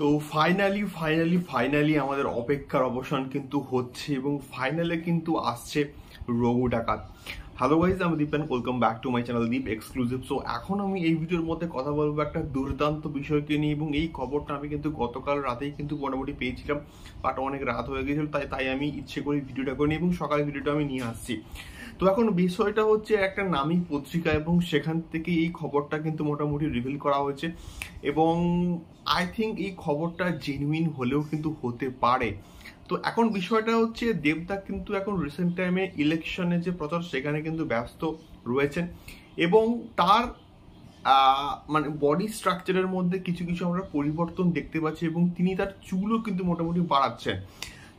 তো ফাইনালি আমাদের অপেক্ষার অবসান কিন্তু হচ্ছে এবং ফাইনালে কিন্তু আসছে রঘু ডাকাত। হ্যালো গাইজ, আমি Deep and welcome back to my channel Deep exclusive. So এখন আমি এই ভিডিওর মধ্যে কথা বলবো একটা দুর্দান্ত বিষয়কে নিয়ে, এবং এই খবরটা আমি কিন্তু গতকাল রাতেই কিন্তু মোটামুটি পেয়েছিলাম, বাট অনেক রাত হয়ে গেছিল, তাই আমি ইচ্ছে করে ভিডিওটা করিনি এবং সকালে ভিডিওটা আমি নিয়ে আসছি। তো এখন বিষয়টা হচ্ছে একটা নামী পত্রিকা এবং সেখান থেকে এই খবরটা কিন্তু মোটামুটি রিভিল করা হয়েছে এবং আই থিঙ্ক এই খবরটা জেনুইন হলেও কিন্তু হতে পারে। তো এখন বিষয়টা হচ্ছে দেবদা কিন্তু এখন রিসেন্ট টাইমে ইলেকশনে যে প্রচার সেখানে কিন্তু ব্যস্ত রয়েছেন এবং তার মানে বডি স্ট্রাকচারের মধ্যে কিছু কিছু আমরা পরিবর্তন দেখতে পাচ্ছি এবং তিনি তার চুলও কিন্তু মোটামুটি বাড়াচ্ছেন।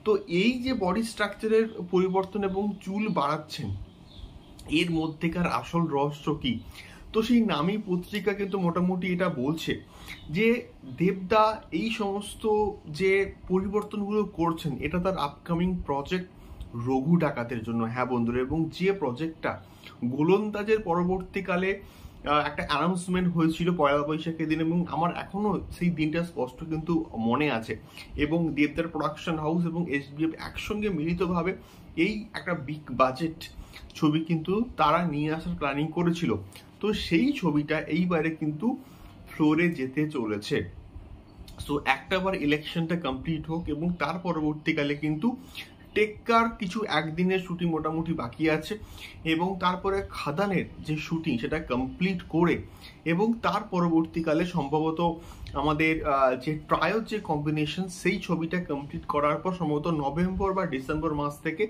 তো এই যে বডি স্ট্রাকচারের পরিবর্তন এবং চুল বাড়াচ্ছেন, এর মধ্যেকার আসল রহস্য কি? তো সেই নামী পত্রিকা কিন্তু মোটামুটি এটা বলছে যে দেবদা এই সমস্ত যে পরিবর্তনগুলো করছেন এটা তার আপকামিং প্রজেক্ট রঘু ডাকাতের জন্য। হ্যাঁ বন্ধুরা, এবং যে প্রজেক্টটা গোলন্দাজের পরবর্তীকালে একটা অ্যানাউন্সমেন্ট হয়েছিল পয়লা বৈশাখের দিন, এবং আমার এখনো সেই দিনটা স্পষ্ট কিন্তু মনে আছে। এবং দেবদার প্রোডাকশন হাউস এবং এসবিএফ একসঙ্গে মিলিতভাবে এই একটা বিগ বাজেট ছবি কিন্তু তারা নিয়ে আসার প্ল্যানিং করেছিল। তো সেই ছবিটা এইবারে কিন্তু ফ্লোরে যেতে চলেছে। সো একটাবার ইলেকশনটা কমপ্লিট হোক এবং তার পরবর্তীকালে কিন্তু টেক্কার কিছু একদিনের শুটিং মোটামুটি বাকি আছে এবং তারপরে খাদানের যে শুটিং সেটা কমপ্লিট করে এবং তার পরবর্তীকালে সম্ভবত আমাদের যে ট্রায়াল যে কম্বিনেশন সেই ছবিটা কমপ্লিট করার পর সম্ভবত নভেম্বর বা ডিসেম্বর মাস থেকে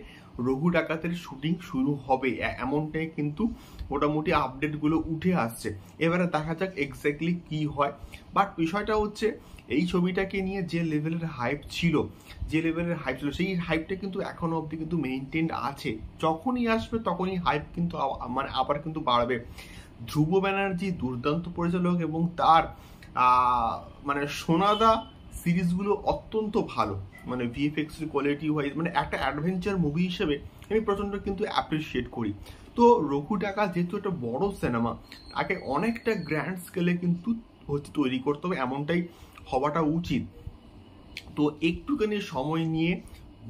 রঘু ডাকাতের শুটিং শুরু হবে, এমনটাই কিন্তু মোটামুটি আপডেটগুলো উঠে আসছে। এবারে দেখা যাক এক্স্যাক্টলি কি হয়। বাট বিষয়টা হচ্ছে এই ছবিটাকে নিয়ে যে লেভেলের হাইপ ছিল সেই হাইপটা কিন্তু এখনো অবধি কিন্তু মেইনটেইন আছে। যখনই আসবে তখনই হাইপ কিন্তু মানে আবার কিন্তু বাড়বে। ধ্রুব ব্যানার্জি দুর্দান্ত পরিচালক এবং তার মানে সোনাদা সিরিজগুলো অত্যন্ত ভালো, মানে ভিএফএক্স কোয়ালিটি ওয়াইজ মানে একটা অ্যাডভেঞ্চার মুভি হিসেবে আমি প্রচণ্ড কিন্তু অ্যাপ্রিসিয়েট করি। তো রঘু ডাকাত যেহেতু একটা বড় সিনেমা, তাকে অনেকটা গ্র্যান্ড স্কেলে কিন্তু তৈরি করতে হবে, এমনটাই হওয়াটা উচিত। তো একটুখানি সময় নিয়ে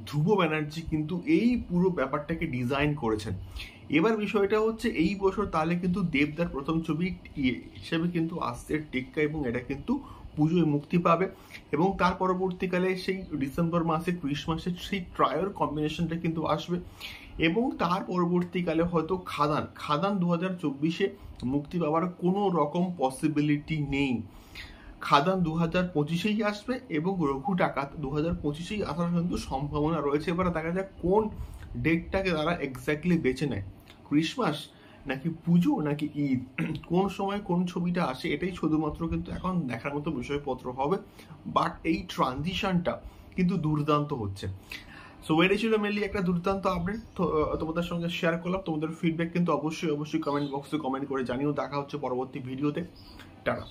ধ্রুব ব্যানার্জি কিন্তু এই পুরো ব্যাপারটাকে ডিজাইন করেছেন। এবার বিষয়টা হচ্ছে এই বছর তাহলে কিন্তু দেবদার প্রথম ছবি হিসেবে কিন্তু আসছে টেক্কা, এবং এটা কিন্তু পুজোয় মুক্তি পাবে এবং তার পরবর্তীকালে সেই ডিসেম্বর মাসে ক্রিসমাসের সেই ট্রায়াল কম্বিনেশনটা কিন্তু আসবে এবং তার পরবর্তীকালে হয়তো খাদান 2024-এ মুক্তি পাওয়ার কোনো রকম পসিবিলিটি নেই। খাদান 2025-এই আসবে এবং রঘু ডাকাত 2025-এই আসার কিন্তু সম্ভাবনা রয়েছে। এবার দেখা যাক কোন ডেটটাকে তারা এক্স্যাক্টলি বেছে নেয়, ক্রিসমাস নাকি পুজো নাকি ঈদ, কোন সময় কোন ছবিটা আসে এটাই শুধুমাত্র কিন্তু এখন দেখার মতো বিষয়পত্র হবে। বাট এই ট্রানজিশনটা কিন্তু দুর্দান্ত হচ্ছে। সো এটাই ছিল মেনলি একটা দুর্দান্ত আপডেট, তোমাদের সঙ্গে শেয়ার করলাম। তোমাদের ফিডব্যাক কিন্তু অবশ্যই কমেন্ট বক্সে কমেন্ট করে জানিও। দেখা হচ্ছে পরবর্তী ভিডিওতে। টাটা।